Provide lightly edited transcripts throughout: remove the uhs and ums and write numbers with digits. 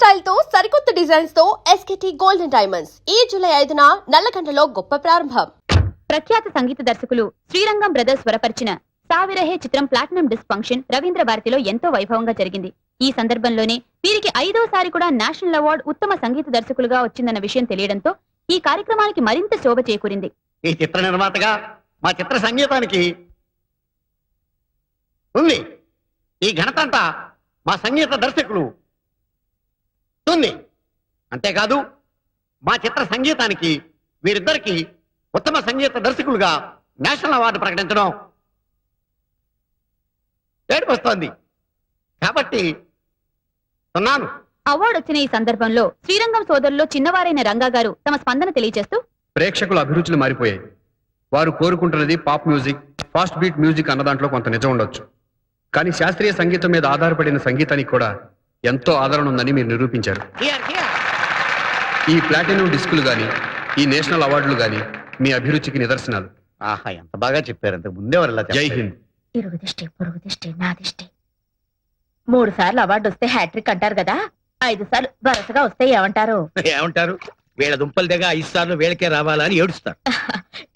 Style తో సరికొత్త designs తో ఎస్కేటీ గోల్డెన్ డైమండ్స్ ఈ జూలై 5న నల్లకంటలో గొప్ప ప్రారంభం. ప్రఖ్యాత సంగీత దర్శకులు శ్రీరంగం బ్రదర్స్ స్వరపరిచిన సావిరహే చిత్రం ప్లాటినం డిస్క్ ఫంక్షన్ రవీంద్ర భారతిలో ఎంతో వైభవంగా జరిగింది. ఈ సందర్భంలోనే వీరికి 5వసారి కూడా నేషనల్ అవార్డు ఉత్తమ సంగీత దర్శకులుగా వచ్చిందన్న విషయం తెలియడంతో ఈ కార్యక్రమానికి మరింత శోభ చేకూరింది. ఈ చిత్ర నిర్మాతగా మా చిత్ర సంగీతానికి ఉంది. ఈ ఘనత అంతా మా సంగీత దర్శకులు ఉంది. అంతేకాదు మా చిత్ర సంగీతానికి వీరిద్దరికి ఉత్తమ సంగీత దర్శకులుగా నేషనల్ అవార్డు ప్రకటించడం ఏడుపొస్తోంది. కాబట్టి అవార్డు వచ్చిన ఈ సందర్భంలో శ్రీరంగం సోదరుల్లో చిన్నవారైన రంగా గారు తమ స్పందన తెలియజేస్తూ, ప్రేక్షకుల అభిరుచులు మారిపోయాయి. వారు కోరుకుంటున్నది pop music, fast beat music అన్న దాంట్లో కొంత నిజం ఉండొచ్చు. కానీ శాస్త్రీయ సంగీతం మీద ఆధారపడిన సంగీతానికి కూడా ఎంతో ఆదరణ ఉందని మీరు నిరూపించారు. ఈ ప్లాటినం డిస్కులు గాని, ఈ నేషనల్ అవార్డులు గాని మీ అభిరుచికి నిదర్శనాలు. ఆహా, ఎంత బాగా చెప్పారు. అంతకు ముందే జై హింద్. ఇరుగు దిష్టి, పొరుగు దిష్టి, నా దిష్టి. 3 సార్లు అవార్డు వస్తే హ్యాట్రిక్ అంటారు కదా, 5 సార్లు వరుసగా వస్తే ఏమంటారు? వీళ్ళ దుంపల దగ్గర 5 సార్లు వీళ్ళకే రావాలని ఏడుస్తారు.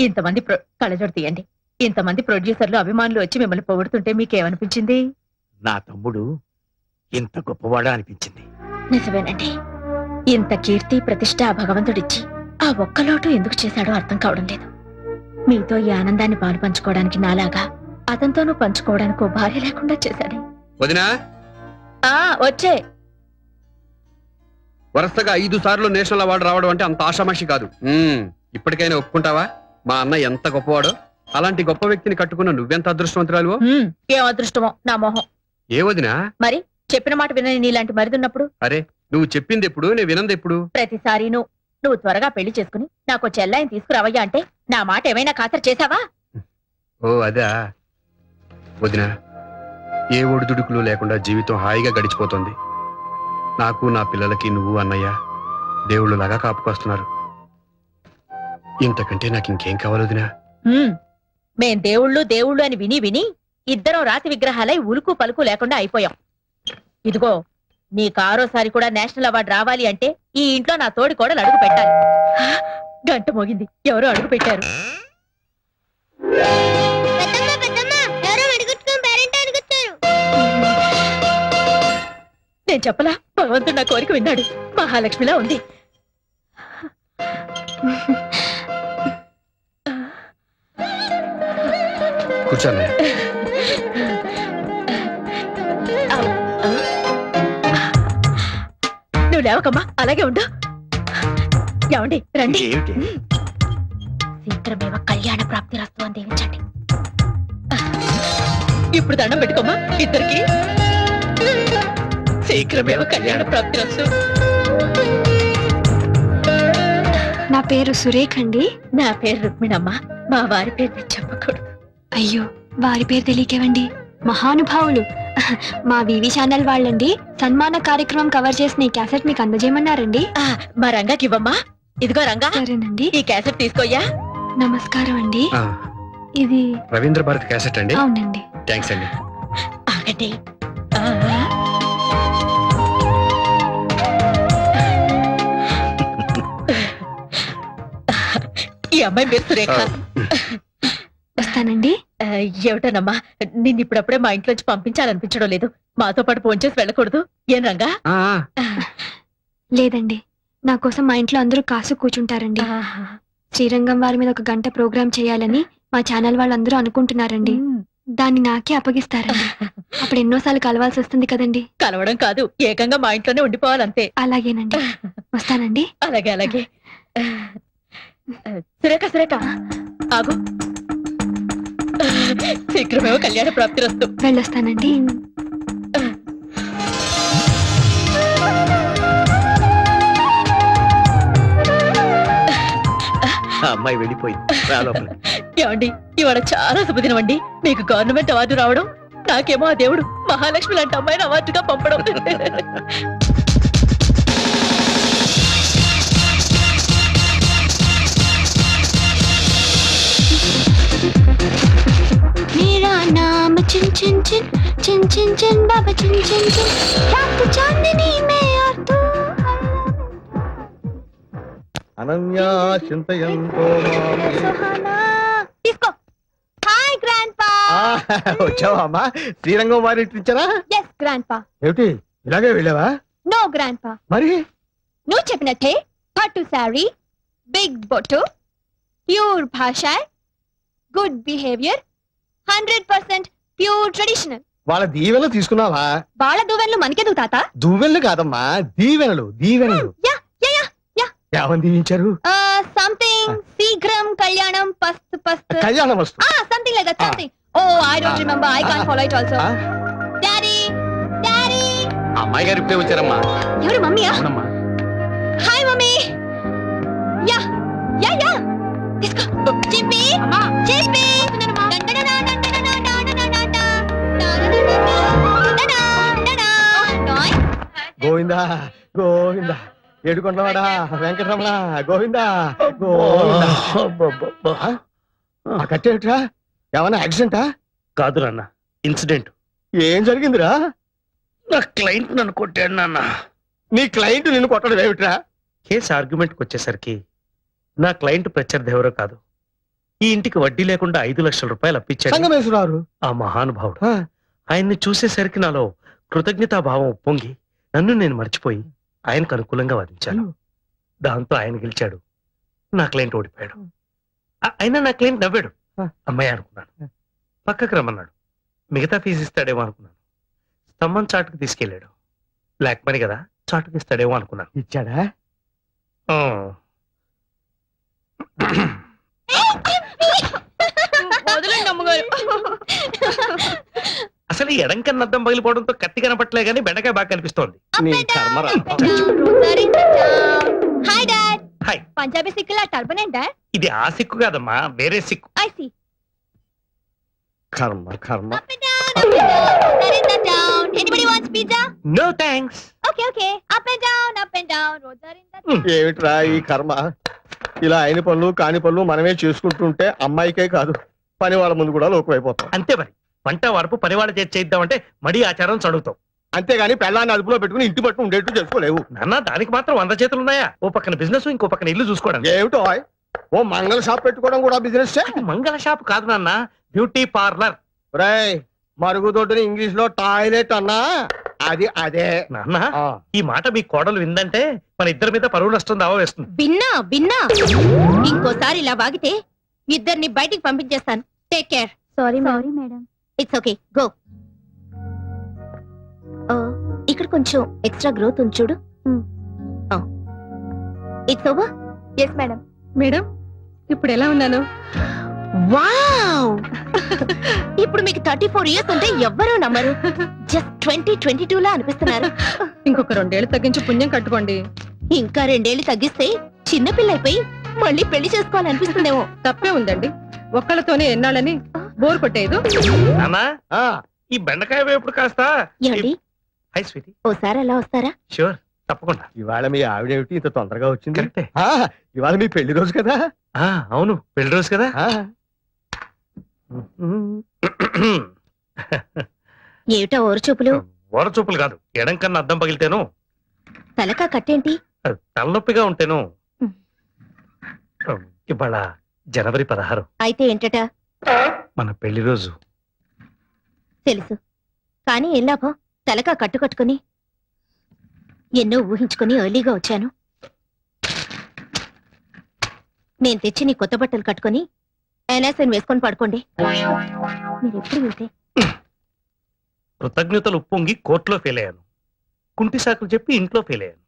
ఇంతమంది కళ్ళజోడు తీయండి. ఇంతమంది ప్రొడ్యూసర్లు అభిమానులు వచ్చి మిమ్మల్ని పొగుడుతుంటే మీకేమనిపించింది? నా తమ్ముడు ఇంత గొప్పవాడా అనిపించింది. నిజమేనండి. ఇంత కీర్తి ప్రతిష్ట ఆ భగవంతుడిచ్చి ఆ ఒక్క లోటు ఎందుకు చేశాడో అర్థం కావడం లేదు. మీతో ఈ ఆనందాన్ని పాలు పంచుకోవడానికి నాలాగా అతనితోనూ పంచుకోవడానికి ఓ భార్య లేకుండా చేశాడే. వదినా, వచ్చే వరుసగా 5 సార్లు నేషనల్ అవార్డు రావడం అంటే అంత ఆషామాషి కాదు. ఇప్పటికైనా ఒప్పుకుంటావా మా అన్న ఎంత గొప్పవాడో? అలాంటి గొప్ప వ్యక్తిని కట్టుకున్న నువ్వెంత అదృష్టవంతురాలువో. ఏం అదృష్టమో నా మొహం. ఏ వదినా? మరి చెప్పిన మాట వినని నీలాంటి మరిదున్నప్పుడు? అరే, నువ్వు చెప్పింది ఎప్పుడు, నేను వినంది ఎప్పుడు? ప్రతిసారి నువ్వు త్వరగా పెళ్లి చేసుకుని నాకు చెల్లాయిని తీసుకురావయ్యా అంటే నా మాట ఏమైనా ఖాతరు చేశావా? ఓ అదా వదినా, ఏ ఒడిదుడుకులు లేకుండా జీవితం హాయిగా గడిచిపోతుంది. నాకు నా పిల్లలకి నువ్వు అన్నయ్య దేవుళ్ళలాగా కాపుకొస్తున్నారు. ఇంతకంటే నాకు ఇంకేం కావాలి వదినా? మేం దేవుళ్ళు అని విని విని ఇద్దరం రాతి విగ్రహాలై ఉలుకు పలుకు లేకుండా అయిపోయాం. ఇదిగో నీ 6వసారి కూడా నేషనల్ అవార్డు రావాలి అంటే ఈ ఇంట్లో నా తోడి కోడలు అడుగు పెట్టాలి. గంట మోగింది, ఎవరో అడుగు పెట్టారు. నేను చెప్పలా, భగవంతుడు నా కోరిక విన్నాడు. మహాలక్ష్మిలా ఉంది. కూర్చోండి. నువ్వు లేవకమ్మా, అలాగే ఉండు. ఏమండి రండి. శీఘ్రమేవ కళ్యాణ ప్రాప్తి రస్తు అని దీవించండి. ఇప్పుడు దండం పెట్టుకోమ్మా ఇద్దరికి. శీఘ్రమేవ కళ్యాణ ప్రాప్తి రస్తు. నా పేరు సురేఖ్ అండి. నా పేరు రుక్మిణమ్మ. మా వారి పేరు నేను చెప్పకూడదు. అయ్యో, వారి పేరు తెలియకేవండి. మహానుభావులు. మా వివి ఛానల్ వాళ్ళండి సన్మాన కార్యక్రమం కవర్ చేసిన ఈ క్యాసెట్ మీకు అందజేయమన్నారండి. మా రంగాకి ఇవ్వమ్మా. ఇదిగో రంగా. సరేనండి. ఈ క్యాసెట్ తీసుకోయ్యా. నమస్కారం అండి. ఇది రవీంద్ర భారతి క్యాసెట్ అండి? అవునండి. థ్యాంక్స్ అండి. ఆగండి. ఈ అమ్మాయి పేరు సురేఖ. వస్తానండి. ఏమిటోనమ్మా, నిన్ను ఇప్పుడప్పుడే మా ఇంట్లోంచి పంపించాలనిపించడం లేదు. మాతో పాటు ఫోన్ చేసి వెళ్ళకూడదు ఏం రంగా? లేదండి, నా కోసం మా ఇంట్లో అందరూ కాసు కూర్చుంటారండి. శ్రీరంగం వారి మీద 1 గంట ప్రోగ్రామ్ చేయాలని మా ఛానల్ వాళ్ళందరూ అనుకుంటున్నారండి. దాన్ని నాకే అప్పగిస్తారండి. అప్పుడు ఎన్నోసార్లు కలవాల్సి వస్తుంది కదండి. కలవడం కాదు, ఏకంగా మా ఇంట్లోనే ఉండిపోవాలంతే. అలాగేనండి, వస్తానండి. అలాగే అలాగే. సురేఖ సురేఖ ఆగు. శీఘ్రమేమో కళ్యాణ ప్రాప్తి రస్తు. వెళ్ళొస్తానండి. అమ్మాయి వెళ్ళిపోయింది. ఏమండి, ఇవాళ చాలా శుభదినం అండి. మీకు గవర్నమెంట్ అవార్డు రావడం, నాకేమో ఆ దేవుడు మహాలక్ష్మి లాంటి అమ్మాయిని అవార్డుగా పంపడం. मेरा नाम चिन चिन चिन चिन चिन चिन बाबा चिन चिन चिन रात चांदनी में और तू అనన్యా చింతయంతో తీసుకో. హాయ్ గ్రాండ్ పా. వచ్చావా అమ్మా? శ్రీరంగం వారి ఇచ్చారా? ఎస్ గ్రాండ్ పా. ఏమిటి ఇలాగే వెళ్ళావా? నో గ్రాండ్ పా, మరి నువ్వు చెప్పినట్టే పట్టు శారీ, బిగ్ బొట్టు, ప్యూర్ భాష, గుడ్ బిహేవియర్, 100% ప్యూర్ ట్రెడిషనల్. వాళ్ళ దీవెనలు తీసుకున్నావా? బాళ దువ్వెనలు మనకెందుకు తాత? దువ్వెనలు కాదమ్మా, దీవెనలు దీవెనలు. Yeah yeah yeah yeah. ఏమని దీవించారు? సంథింగ్ శీఘ్రం కళ్యాణం పస్తు పస్తు. కళ్యాణ వస్తు. Something like that, something. Oh I don't remember, I can't follow it also. Daddy daddy. అమ్మాయి గారు ఇప్పుడే వచ్చారమ్మా. ఎవరు? మమ్మీయా? అవునమ్మా. Hi mummy. Yeah yeah yeah. తీసుకో. చిప్పి చిప్పి. గోవిందా గోవిందా, ఏడుకొండవాడా వెంకటరమణ, గోవిందా గోవిందా. ఆ కట్టేమిట్రా? ఏమన్నా యాక్సిడెంటా? కాదు నాన్న, ఇన్సిడెంట్. ఏం జరిగిందిరా? నా క్లయింట్ నన్ను కొట్టాడు నాన్న. నీ క్లయింట్ నిన్ను కొట్టడం ఏమిట్రా? కేసు ఆర్గ్యుమెంట్కి వచ్చేసరికి నా క్లయింట్ ప్రత్యర్థి ఎవరో కాదు, ఈ ఇంటికి వడ్డీ లేకుండా 5 లక్షల రూపాయలు అప్పించాడు సంగమేశ్వరారు. ఆ మహానుభావుడు. ఆయన్ని చూసేసరికి నాలో కృతజ్ఞతాభావం ఉప్పొంగి నన్ను నేను మర్చిపోయి ఆయనకు అనుకూలంగా వాదించాను. దాంతో ఆయన గెలిచాడు, నా క్లయింట్ ఓడిపోయాడు. అయినా నా క్లయింట్ నవ్వాడు. అమ్మాయి అనుకున్నాను. పక్కకు రమ్మన్నాడు. మిగతా ఫీజు ఇస్తాడేమో అనుకున్నాను. స్తంభం చాటుకు తీసుకెళ్ళాడు. బ్లాక్ మనీ కదా, చాటుకు ఇస్తాడేమో అనుకున్నాను. ఇచ్చాడా? ఆ. అసలు ఈ ఎడం కన్నా అద్దం పగిలిపోవడంతో కత్తి కనపట్లే గానీ బెండకాయ బాగా కనిపిస్తోంది. నీ కర్మరా. Hi dad. హాయ్. పంజాబీ సిక్కులా టర్బన్ ఏంటా? ఇది ఆ సిక్కు కాదమ్మా, వేరే సిక్కు. I see. కర్మ కర్మ. Up and down, up and down. Narita down. Anybody wants pizza? No thanks. Okay, okay. Up and down, up and down. Roads are in the... ఏమిట్రా ఈ కర్మ? ఇలా అయిన పనులు కాని పనులు మనమే చేసుకుంటుంటే అమ్మాయికే కాదు పని వాళ్ళ ముందు కూడా లోకమైపోతాం. అంతే మరి. వంట వరపు పనివాళ్ళ చేతి చేద్దామంటే మడి ఆచారం చదువుతాం. అంతేగాని పెళ్ళాన్ని అదుపులో పెట్టుకుని ఇంటి పట్టు ఉండేట్టు చేసుకోలేవు. నాన్న, దానికి మాత్రం 100 చేతులు ఉన్నాయా? ఓ పక్కన బిజినెస్, ఇంకో పక్కన ఇల్లు చూసుకోవడం. ఏమిటో ఓ మంగళ షాప్ పెట్టుకోవడం కూడా బిజినెస్. మంగళ షాప్ కాదు నాన్న, బ్యూటీ పార్లర్. రాయ్, మరుగుదొడ్డిని ఇంగ్లీష్ లో టాయిలెట్ అన్నా అది అదే. నాన్న, ఈ మాట మీ కోడలు విందంటే మన ఇద్దరి మీద పరువు నష్టం దావా వేస్తుంది. బిన్నా ఇంకోసారి ఇలా వాగితే ఇద్దరిని బయటికి పంపించేస్తాను. Take care. Sorry madam. It's okay, go. ఇక్కడ కొంచెం ఎక్స్ట్రా గ్రోత్ ఉంది చూడు. It's over. Yes madam. Madam, ఇప్పుడు ఎలా ఉన్నాను? వావ్. ఇప్పుడు మీకు 34 ఇయర్స్ ఉంటే ఎవ్వరూ నమ్మరు. జస్ట్ 2022 లా అనిపిస్తున్నారు. ఇంకొక 2 ఏళ్ళు తగ్గించి పుణ్యం కట్టుకోండి. ఇంకా 2 ఏళ్ళు తగ్గిస్తే చిన్నపిల్ల అయిపోయి మళ్ళీ పెళ్లి చేసుకోవాలనిపిస్తుందేమో. తప్పే ఉందండి, ఒక్కళ్ళతోనే ఎన్నాళ్ళని బోర్ కొట్టేదు. నాన్నా, ఈ బెండకాయ వేపుడు కాస్త. ఏమండి, హై స్వీటీ. ఓసారి అలా వస్తారా? షూర్, తప్పకుండా. ఇవాళ మీ ఆవిడేమిటి ఇంత తొందరగా వచ్చింది? కరెక్టే. ఇవాళ మీ పెళ్లి రోజు కదా? అవును, పెళ్లి రోజు కదా. ఏమిటా ఓరు చూపులు? ఓర చూపులు కాదు, ఎడం కన్నా అద్దం పగిలితేను, తలకా కట్టేంటి? తలనొప్పిగా ఉంటేను. ఇవాళ జనవరి 16. అయితే ఏంటట? మన పెళ్లి రోజు. తెలుసు, కానీ ఏం లాభం? తలకా కట్టుకట్టుకుని ఎన్నో ఊహించుకుని ఎర్లీగా వచ్చాను. నేను తెచ్చి నీ కొత్త బట్టలు కట్టుకుని ఎన్ఎస్ఎన్ వేసుకొని పడుకోండి. మీరు ఎప్పుడు వెళ్తే కృతజ్ఞతలు ఉప్పొంగి కోర్టులో ఫెయిల్ అయ్యాను. కుంటి సాకులు చెప్పి ఇంట్లో ఫెయిల్ అయ్యాను.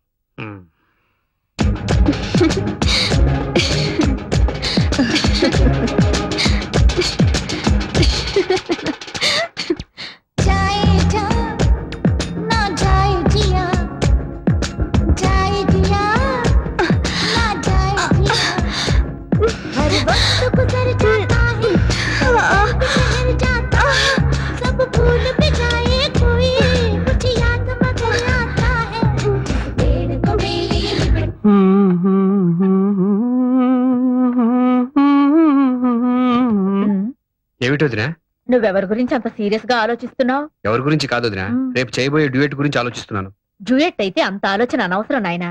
ఏమిటి వదినా? నువ్వెవరి గురించి అంత సీరియస్ గా ఆలోచిస్తున్నావు? ఎవరి గురించి కాదు వదినా, రేపు చేయబోయే డ్యూయట్ గురించి ఆలోచిస్తున్నాను. డ్యూయెట్ అయితే అంత ఆలోచన అనవసరం నాయనా.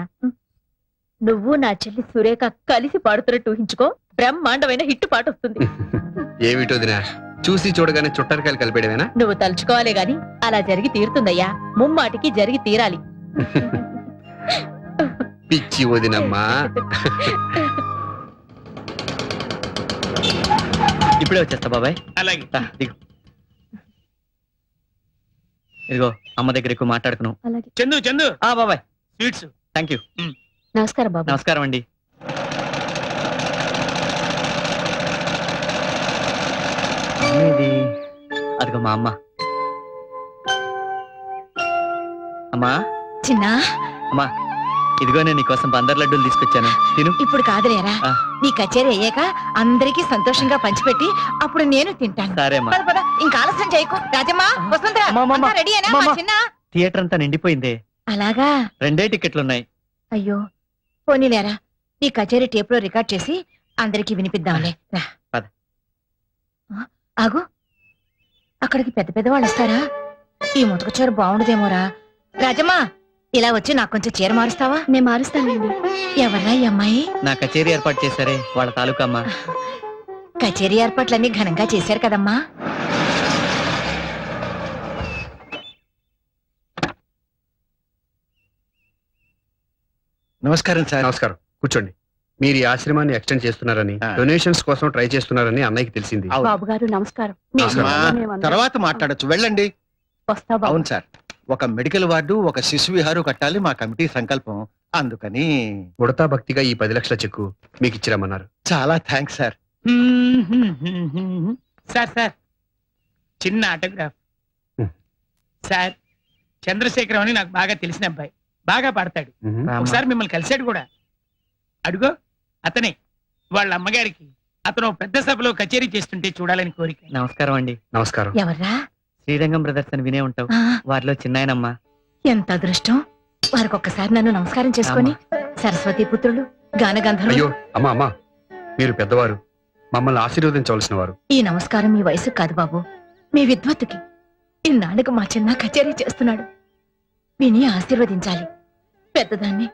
నువ్వు నా చెల్లి సురేఖ కలిసి పాడుతున్నట్టు ఊహించుకో, బ్రహ్మాండమైన హిట్ పాట వస్తుంది. ఏమిటో దినా చూసి చూడగానే చుట్టరికాయలు కలిపేయడమేనా? నువ్వు తలుచుకోవాలే గాని అలా జరిగి తీరుతుందయ్యా, ముమ్మాటికి జరిగి తీరాలి. పిచ్చి వదినమ్మా. ఇప్పుడే వచ్చేస్తా బాబాయ్. అలాగే దిగు. ఇదిగో అమ్మ దగ్గర ఎక్కువ మాట్లాడుకున్నావు. అలాగే. చందు చందు బాబాయ్ స్వీట్స్. Thank you. నమస్కారం బాబు. నమస్కారం అండి. ఇది అదిగో మా అమ్మ. అమ్మా చిన్న అమ్మా ఇదిగో నేను నీకోసం బందర్ లడ్డూలు తీసుకొచ్చాను, తిను. ఇప్పుడు కాదులేరా, ఆ. నీ కచేరీ అయ్యాక అందరికీ సంతోషంగా పంచిపెట్టి అప్పుడు నేను తింటాను. సరే అమ్మా. పద పద, ఇంకా ఆలస్యం చేయకు. రాజమ్మా, వసుంధరా, అమ్మా, అంతా రెడీ అయినా? అమ్మా. మా చిన్న థియేటర్ అంతా నిండిపోయిందే. అలాగా? 2 టికెట్లున్నాయి. అయ్యో, పోనీలేరా, నీ కచేరీ టేప్ లో రికార్డ్ చేసి అందరికి వినిపిద్దాంలే. రా. పద. ఆ, ఆగు, అక్కడికి పెద్ద పెద్ద వాళ్ళు వస్తారా? ఈ ముతక చీర బాగుండదేమోరా. రాజమ్మా, ఇలా వచ్చి నాకు కొంచెం చీర మారుస్తావా? నేను మారుస్తానండి. ఎవర్రా ఈ అమ్మాయి? నా కచేరీ ఏర్పాటు చేశారే వాళ్ళ తాలూకా అమ్మ. కచేరీ ఏర్పాట్లన్నీ ఘనంగా చేశారు కదమ్మా. నమస్కారం సార్. నమస్కారం, కూర్చోండి. మీరు ఈ ఆశ్రమాన్ని ఎక్స్టెండ్ చేస్తున్నారని, డొనేషన్స్ కోసం ట్రై చేస్తున్నారని అన్నయ్యకి తెలిసింది. బాబు గారు నమస్కారం. తర్వాత మాట్లాడొచ్చు, వెళ్ళండి. వస్తా బాబు. అవును సార్, ఒక మెడికల్ వార్డు, ఒక శిశు విహారు కట్టాలి మా కమిటీ సంకల్పం. అందుకని ఉడతా భక్తిగా ఈ 10 లక్షల చెక్కు మీకు ఇచ్చిరమ్మన్నారు. చాలా థ్యాంక్స్ సార్. సార్ సార్ చిన్న ఆటోగ్రాఫ్. సార్ చంద్రశేఖరం అని నాకు బాగా తెలిసిన అబ్బాయి, బాగా పాడతాడు. ఒకసారి మిమ్మల్ని కలిశాడు కూడా. అడుగో అతనే. వాళ్ళ అమ్మగారికి అతను పెద్ద సభలో కచేరీ చేస్తుంటే చూడాలని కోరిక. నమస్కారం అండి. నమస్కారం. ఎవర్రా? శ్రీరంగం బ్రదర్స్ అని వినే ఉంటావు, ఆ, వారిలో చిన్నాయనమ్మ. ఎంత అదృష్టం. వారికి ఒక్కసారి నన్ను నమస్కారం చేసుకొని, సరస్వతి పుత్రులు, గానగంధర్వులు. అయ్యో అమ్మా అమ్మా, మీరు పెద్దవారు, మమ్మల్ని ఆశీర్వదించవలసిన వారు. ఈ నమస్కారం మీ వయసు కాదు బాబు, మీ విద్వత్తుకి. ఇన్నాళ్ళకు మా చిన్న కచేరీ చేస్తున్నాడు, విని ఆశీర్వదించాలి. పెద్దదాన్ని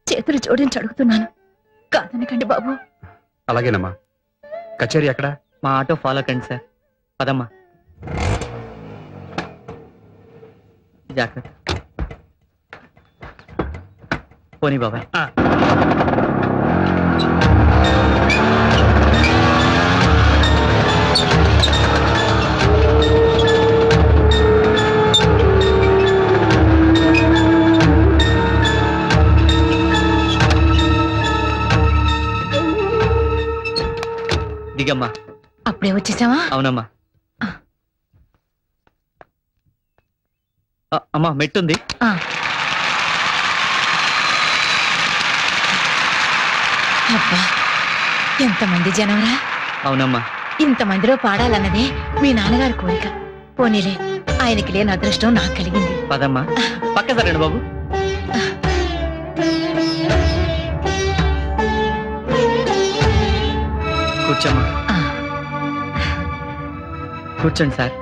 చేతులు జోడించి అడుగుతున్నాను, కాదనకండి బాబు. అలాగేనమ్మా. కచేరీ ఎక్కడ? మా ఆటో ఫాలో కండి సార్. పదమ్మా. జాగ్రత్త. పోనీ బాబాయ్. దిగమ్మా. అప్పుడే వచ్చేసావా? అవునమ్మా. అమ్మా మెట్టుంది. ఆ. అబ్బా, ఎంతమంది జనంరా. అవునమ్మా. ఇంతమందిలో పాడాలన్నదే మీ నాన్నగారి కోరిక. పోనీలే, ఆయనకి లేని అదృష్టం నాకు కలిగింది. పదమ్మా. పక్క సరండి బాబు. కూర్చోమ్మా. ఆ, కూర్చోండి సార్.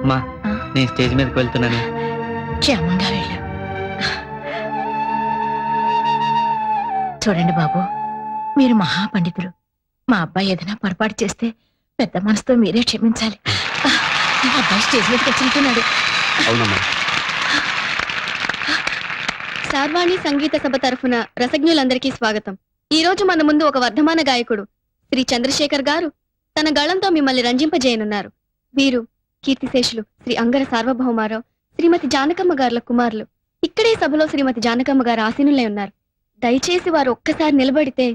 అమ్మా ఆ. నేను స్టేజ్ మీదకి వెళ్తున్నాను. క్షేమంగా వెళ్ళు. చూడండి బాబు, మీరు మహాపండితులు. మా అబ్బాయి ఏదైనా పొరపాటు చేస్తే పెద్ద మనసుతో మీరే క్షమించాలి. అబ్బాయి స్టేజ్ మీదకి వచ్చుంటున్నాడు. అవునమ్మా. సార్వాణి సంగీత సభ తరఫున రసజ్ఞులందరికీ స్వాగతం. ఈ రోజు మన ముందు ఒక వర్ధమాన గాయకుడు శ్రీ చంద్రశేఖర్ గారు తన గళంతో మిమ్మల్ని రంజింపజేయనున్నారు. వీరు కీర్తిశేషులు శ్రీ అంగర సార్వభౌమారావు, శ్రీమతి జానకమ్మ గారుల కుమారులు. ఇక్కడే సభలో శ్రీమతి జానకమ్మ గారు ఆసీనులై ఉన్నారు. దయచేసి వారు ఒక్కసారి నిలబడితే.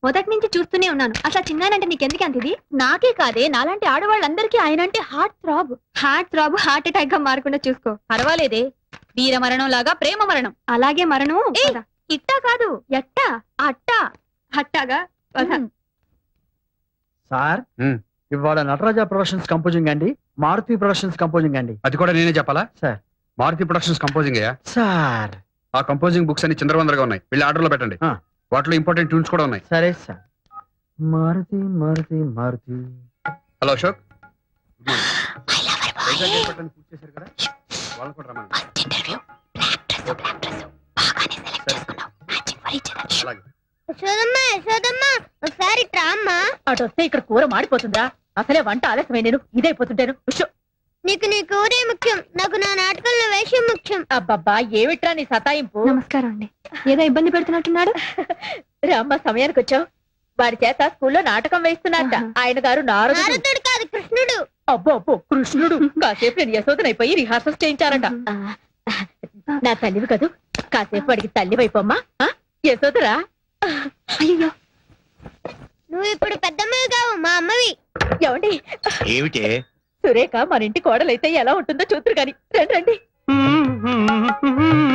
మొదటి నుంచి చూస్తూనే ఉన్నాను. అసలు చిన్నానంటే నీకెందుకు అంత ఇది? నాకే కాదే, నాలాంటి ఆడవాళ్ళందరికీ ఆయన అంటే heart throb. Heart throb heart attack గా మారకుండా చూసుకో. పర్వాలేదే, వీర మరణం లాగా ప్రేమ మరణం. అలాగే మరణం. ఏయ్, ఇట్టా కాదు, ఎట్టా అట్టా. హట్టాగా పద. సార్ మ్మ్. ఇవాళ నటరాజ ప్రొడక్షన్స్ కంపోజింగ్ అండి, మారుతి ప్రొడక్షన్స్ కంపోజింగ్ అండి. అది కూడా నేనే చెప్పాలా? సార్. మారుతి ప్రొడక్షన్స్ కంపోజింగ్ అయ్యా. సార్ ఆ కంపోజింగ్ బుక్స్ అన్ని చిందరవందరగా ఉన్నాయి, వెళ్ళి ఆర్డర్లో పెట్టండి. ఆ. వాటిలో ఇంపార్టెంట్ ట్యూన్స్ కూడా ఉన్నాయి. సరే sir. Maruti Maruti Maruti. Hello Ashok, good morning. Vizag ఏర్పాట్లన్నీ పూర్తి చేశారు కదా, వాళ్ళని కూడా రమ్మనండి. ఇంటర్వ్యూ, బ్లాక్ డ్రెస్, బాగానే సెలెక్ట్ యశోదమ్మ యశోదమ్మ ఒకసారి రామ్మా. అటు వస్తే ఇక్కడ కూర మాడిపోతుందా? అసలే వంట ఆలస్యమై నేను ఇదైపోతుంటాను. ఉషో, నీకు నీ కూరే ముఖ్యం, నాకు నా నాటకంలో వేషం ముఖ్యం. అబ్బబ్బా ఏమిట్రా నీ సతాయింపు? నమస్కారం అండి. ఏదో ఇబ్బంది పెడుతున్నట్టున్నాడు. రామ్మ సమయానికి వచ్చావు. వాడి చేత స్కూల్లో నాటకం వేస్తున్నారట. ఆయన గారు నారదుడు. నారదుడు కాదు, కృష్ణుడు. అబ్బో అబ్బో కృష్ణుడు. కాసేపు నేను యశోదనైపోయి రిహార్సల్స్ చేయించారట. నా తల్లివి కదూ, కాసేపు వాడికి తల్లి వైపోమ్మా. యశోదరా, అయ్యో, నువ్వు ఇప్పుడు పెద్దమ్మవి కావు, మా అమ్మవి. ఏమండి ఏమిటే? సురేఖ మన ఇంటి కోడలైతే ఎలా ఉంటుందో చూతురు గాని. రండి రండి.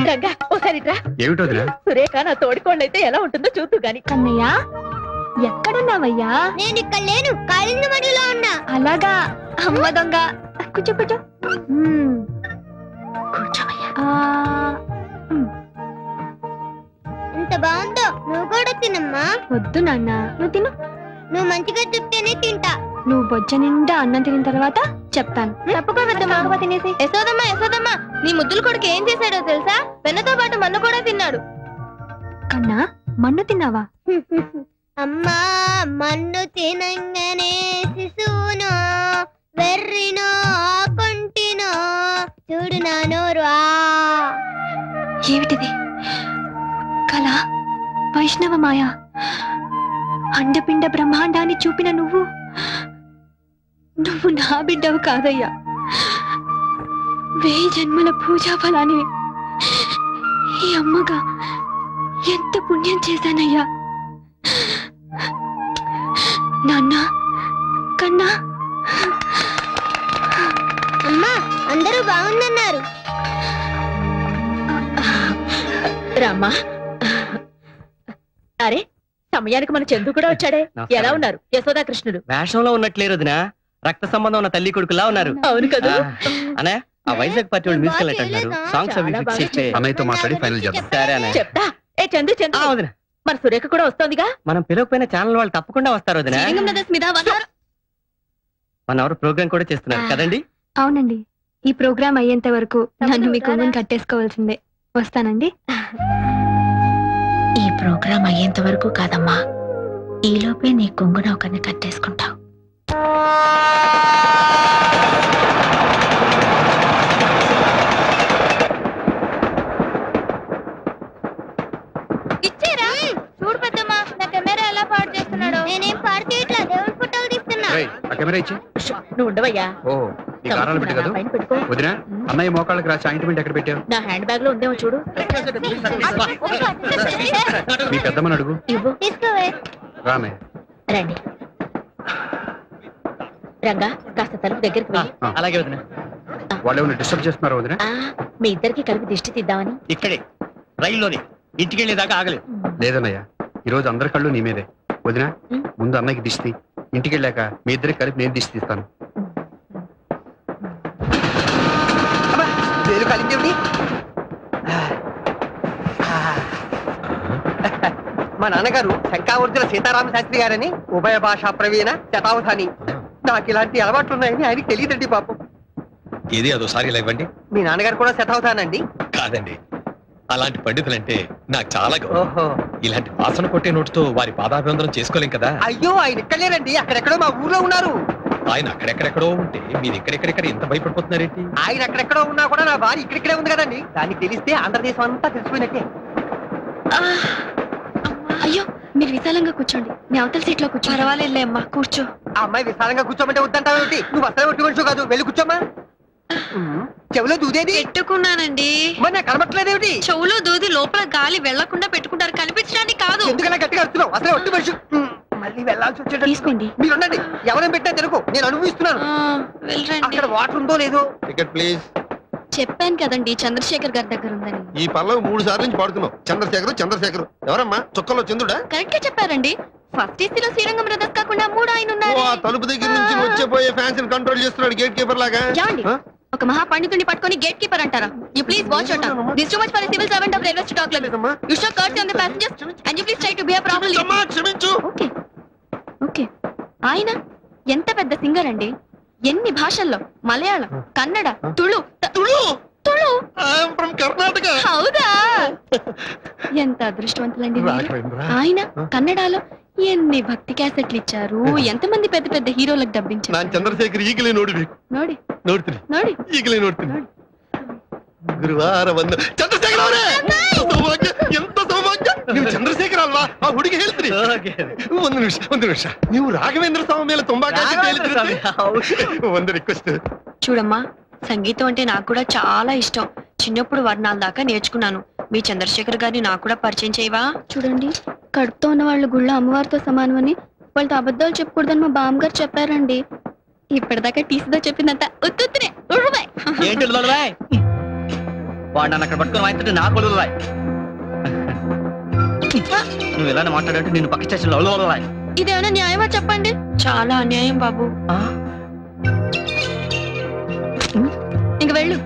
రంగా ఓసారి రా. ఏమిటో వదినా? సురేఖ నా తోడికోళ్ళైతే ఎలా ఉంటుందో చూతురు గాని. కన్నయ్య, ఎక్కడున్నావయ్యా? నేను ఇక్కడ లేను, కాళింగమడిలో ఉన్నా. అలాగా, అమ్మ దొంగ. కూర్చో కూర్చో. ఎంత బాగుందో, నువ్వు కూడా తినమ్మా. వద్దు నాన్న, నువ్వు తిను. నువ్వు మంచిగా చెప్తేనే తింటా. నువ్వు బొజ్జ నిండా అన్నం తిన్న తర్వాత చెప్తాను. తప్పుకోవద్దమ్మా, తినేసి. యశోదమ్మ యశోదమ్మ, నీ ముద్దులు కొడుకు ఏం చేశాడో తెలుసా? వెన్నతో పాటు మన్ను కూడా తిన్నాడు. కన్నా, మన్ను తిన్నావా? అమ్మా, మన్ను తినంగానే శిశువునో వెర్రినో కొంటినో చూడు నా నోరు. ఏమిటిది? కళ, వైష్ణవ మాయ, అండపిండ బ్రహ్మాండాన్ని చూపిన నువ్వు నా బిడ్డవు కాదయ్యా. 1000 జన్మల పూజా ఫలాన్ని ఈ అమ్మగా ఎంత పుణ్యం చేశానయ్యా. నాన్న, కన్నా, అమ్మా, అందరూ బాగుందన్నారు. రామ్మా. అరే, సమయానికి మన చందు కూడా వచ్చాడే. ఎలా ఉన్నారు యశోదా కృష్ణుడు? వేషంలో ఉన్నట్లేరు వదినా. రక్త సంబంధం ఉన్న తల్లి కొడుకులా ఉన్నారు. అవును కదా. అనే ఆ వైజాగ్ పార్టీ వాళ్ళు మ్యూజికల్ నైట్ అంటున్నారు. సాంగ్స్ అవి చాలా ఫిక్స్ బాగా చేస్తే అన్నయ్యతో మాట్లాడి ఫైనల్ చేద్దాం. సరే అనే. చెప్తా. ఏ చందు చందు, వదినా, మన సురేఖ కూడా వస్తోందిగా. మనం పిలవకపోయిన ఛానల్ వాళ్ళు తప్పకుండా వస్తారు వదినా. మన ఎవరు ప్రోగ్రామ్ కూడా చేస్తున్నారు కదండి? అవునండి, ఈ ప్రోగ్రాం అయ్యేంత వరకు నన్ను మీ కొంగుని కట్టేసుకోవాల్సిందే. వస్తానండి. ఈ ప్రోగ్రాం అయ్యేంత వరకు కాదమ్మా, ఈలోపే నీ కొంగున ఒకరిని కట్టేసుకుంటావు. ఇచ్చేరా? చూడు పెద్దమ్మా, నా కెమెరా ఎలా పాడు చేస్తున్నాడు. నేనేం పాడు చేయట్లా, దేవుడి ఫోటోలు తీస్తున్నా. రేయ్, ఆ కెమెరా ఇచ్చి. నువ్వు ఉండవయ్యా. ఓ, నీ కారాలు పెట్టి కదా పైన పెట్టుకో. వదినా, అన్నయ్య మోకాళ్ళకి రాసి ఆయింట్మెంట్ ఎక్కడ పెట్టావు? నా హ్యాండ్ బ్యాగ్ లో ఉందేమో చూడు. మీ పెద్దమ్మని అడుగు. ఇవ్వు. తీసుకోవే. రామే. రండి. రంగా, కాస్త తలుపు దగ్గరికి వెళ్ళి. అలాగే వదినా. వాళ్ళు ఏమైనా డిస్టర్బ్ చేస్తున్నారా వదినా? మీ ఇద్దరికి కలిపి దిష్టి తీద్దామని. ఇక్కడే రైల్లోనే ఇంటికి వెళ్ళేదాకా ఆగలేదు. లేదన్నయ్య, ఈ రోజు అందరి కళ్ళు నీ మీదే. వదినా, ముందు అన్నయ్యకి దిష్టి, ఇంటికి వెళ్ళాక మీ ఇద్దరికి కలిపి నేను దిష్టి తీస్తాను. మా నాన్నగారు శంకావర్జున సీతారామ శాస్త్రి గారని ఉభయ భాషా ప్రవీణ శతావధాని. నాకు ఇలాంటి అలవాట్లు ఉన్నాయని ఆయనకి తెలియదండి పాపం. ఏది అదోసారి ఇలా ఇవ్వండి. మీ నాన్నగారు కూడా శతావధానండి? కాదండి, అలాంటి పండితులంటే నాకు చాలా గౌరవం. ఓహో, ఇలాంటి వాసన కొట్టే నోటితో వారి పాదాభివందనం చేసుకోలేం కదా. అయ్యో, ఆయన ఇక్కడ లేరండి, అక్కడెక్కడో మా ఊర్లో ఉన్నారు. ఆయన అక్కడెక్కడెక్కడో ఉంటే మీరు ఇక్కడెక్కడెక్కడ ఎంత భయపడిపోతున్నారేంటి? ఆయన అక్కడెక్కడో ఉన్నా కూడా నా భార్య ఇక్కడిక్కడే ఉంది కదండి. దానికి తెలిస్తే ఆంధ్రదేశం అంతా తెలిసిపోయినట్టే. అయ్యో, మీరు విశాలంగా కూర్చోండి, మీ అవతల సీట్ లో కూర్చో. పర్వాలేదులే అమ్మా, కూర్చో. ఆ అమ్మాయి విశాలంగా కూర్చోమంటే వద్దంటావేమిటి? నువ్వు అసలు ఒట్టి మనిషి కాదు, వెళ్ళి కూర్చోమ్మా. చెవులో దూదేది పెట్టుకున్నానండి. మరి నాకు కనబట్టలేదేమిటి? చెవులో దూది లోపల గాలి వెళ్లకుండా పెట్టుకుంటారు, కనిపించడానికి కాదు. ఎందుకలా గట్టిగా అరుస్తున్నావు? అసలు ఒట్టి మనిషి. మళ్ళీ వెళ్ళాల్సి వచ్చేటట్టు. తీసుకోండి. మీరు ఉండండి, ఎవరైనా పెట్టా తెలుగు, నేను అనుభవిస్తున్నాను. వెళ్ళండి. అక్కడ వాటర్ ఉందో లేదో. Ticket please. చెప్పాను కదండి, చంద్రశేఖర్ గారి దగ్గర ఉందని. ఈ పల్లవి 3 సార్లు నుంచి పాడుతున్నావు. చంద్రశేఖర్ ఎవరమ్మా? చొక్కలో చంద్రుడా? కరెక్ట్ గా చెప్పారండి. ఫస్ట్ ఏసీలో శ్రీరంగం బ్రదర్స్ కాకుండా 3 ఆయన ఉన్నారు. ఓ, ఆ తలుపు దగ్గర నుంచి వచ్చేపోయే ఫ్యాన్స్ కంట్రోల్ చేస్తున్నాడు గేట్ కీపర్ లాగా. ఏమండి, ఒక మహా పండితుడిని పట్టుకొని గేట్ కీపర్ అంటారా? You please watch your tongue. This too much for a civil servant of railway to talk like this. You show courtesy on the passengers and you please try to behave properly. క్షమించు. Okay okay. ఆయన ఎంత పెద్ద singer అండి. ఎన్ని భాషల్లో, Malayalam, Kannada, Tulu Tulu. Tulu. I am from Karnataka. హౌదా? ఎంత అదృష్టవంతులండి మీరు. రాఘవేంద్ర ఆయన కన్నడలో ఎన్ని భక్తి క్యాసెట్లు ఇచ్చారు, ఎంతమంది పెద్ద పెద్ద హీరోలకు ನಾನ್ డబ్బించారు. ಚಂದ್ರಶೇಖರ್ ಈಗಲೇ ನೋಡ್ಬೇಕು ನೋಡಿ ನೋಡ್ತೀನಿ ನೋಡಿ ಈಗಲೇ ನೋಡ್ತೀನಿ ಗುರುವಾರ ಬಂದು ಚಂದ್ರಶೇಖರ್ ಅವರೇ ಸೌಭಾಗ್ಯ ಎಂತ ಸೌಭಾಗ್ಯ ನೀವು ಚಂದ್ರಶೇಖರ್ ಅಲ್ವಾ ಆ ಹುಡುಗಿ ಹೇಳ್ತೀರಿ ಒಂದು ನಿಮಿಷ ನೀವು ರಾಘವೇಂದ್ರ ಸ್ವಾಮಿ ಮೇಲೆ ತುಂಬಾ ಕಾಳಜಿ ಕೇಳಿದ್ರಿ ಒಂದು ರಿಕ್ವೆಸ್ಟ್ చూడమ్మా, సంగీతం అంటే నాకు కూడా చాలా ఇష్టం. చిన్నప్పుడు వర్ణాల దాకా నేర్చుకున్నాను. మీ చంద్రశేఖర్ గారిని నాకు కూడా పరిచయం చేయవా? చూడండి, కడుపుతో ఉన్న వాళ్ళు గుళ్ళో అమ్మవారితో సమానమని వాళ్ళతో అబద్ధాలు చెప్పకూడదని మా బామ్మగారు చెప్పారండి. ఇప్పటిదాకా టీసీతో చెప్పిందంతా ఉత్తునే ఏంటి వదలరాయ్? వాడు నన్ను అక్కడ పట్టుకొని వాయించంటే నాకు వదలరాయ్. నువ్వు ఇలానే మాట్లాడంటే నేను పక్క స్టేషన్లో వదలరాయ్. ఇదేమైనా న్యాయమా చెప్పండి? చాలా అన్యాయం బాబు. ఇంక వెళ్ళు.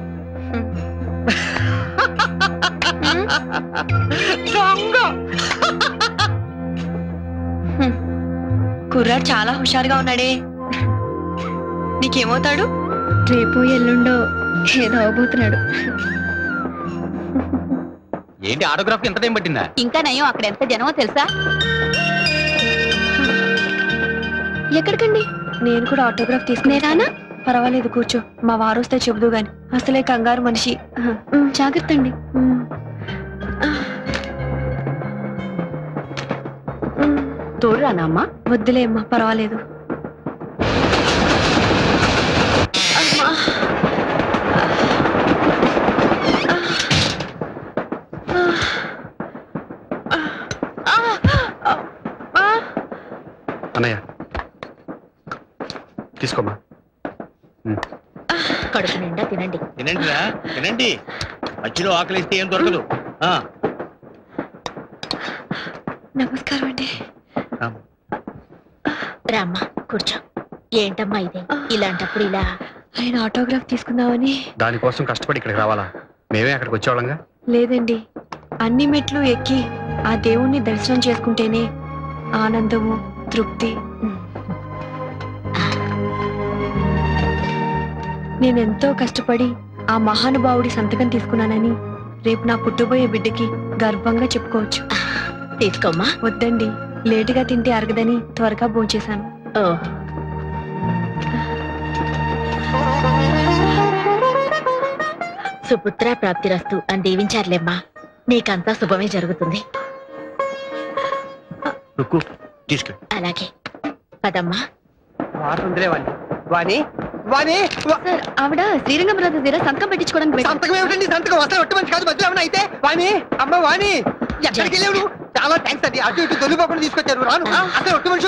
కుర్రాడు చాలా హుషారుగా ఉన్నాడే. నీకేమవుతాడు? రేపు ఎల్లుండో ఏదో అవబోతున్నాడు. ఏంటి ఆటోగ్రాఫ్ ఎంత టైం పట్టిందా? ఇంకా నయం, అక్కడ ఎంత జనమో తెలుసా? ఎక్కడికండి? నేను కూడా ఆటోగ్రాఫ్ తీసుకునేరానా? పర్వాలేదు, కూర్చో. మా వారు వస్తే చెబుదు గాని. అసలే కంగారు మనిషి. జాగ్రత్త అండి. తోడురానమ్మా. వద్దులే అమ్మా, పర్వాలేదు. అన్నయ్య తీసుకోమ్మా. కడుపు నిండా తినండి. తినండిరా తినండి, మధ్యలో ఆకలిస్తే ఏం దొరకదు. నమస్కారం అండి. రామ్మా కూర్చో. ఏంటమ్మా ఇది? ఇలాంటప్పుడు ఇలా ఆయన ఆటోగ్రాఫ్ తీసుకుందామని. దానికోసం కష్టపడి ఇక్కడికి రావాలా? మేమే అక్కడికి వచ్చేవాళ్ళంగా. లేదండి, అన్ని మెట్లు ఎక్కి ఆ దేవుణ్ణి దర్శనం చేసుకుంటేనే ఆనందము, తృప్తి. నేనెంతో కష్టపడి ఆ మహానుభావుడి సంతకం తీసుకున్నానని రేపు నా పుట్టబోయే బిడ్డకి గర్వంగా చెప్పుకోవచ్చు. తీసుకోమ్మా. వద్దండి, లేటుగా తింటే అరగదని త్వరగా భోంచేశాను. ఓ, సుపుత్ర ప్రాప్తిరస్తు అని దీవించారులేమ్మా. నీకంతా శుభమే జరుగుతుంది. రుక్కు తీసుకు. అలాగే పదమ్మా. వాసుందిరే వాణి వాణి వాణి సార్, ఆవిడ శ్రీరంగం బ్రదర్స్ దగ్గర సంతకం పెట్టించుకోవడానికి వెళ్ళారు. సంతకం ఏమిటండి? సంతకం అసలు ఒట్టి మంచి కాదు. మధ్యలో ఏమైనా అయితే వాణి అమ్మ వాణి ఎక్కడికి వెళ్ళావు? చాలా థ్యాంక్స్ అండి. అటు ఇటు తొలిపోకుండా తీసుకొచ్చారు. రాను అసలు ఒట్టి మనిషి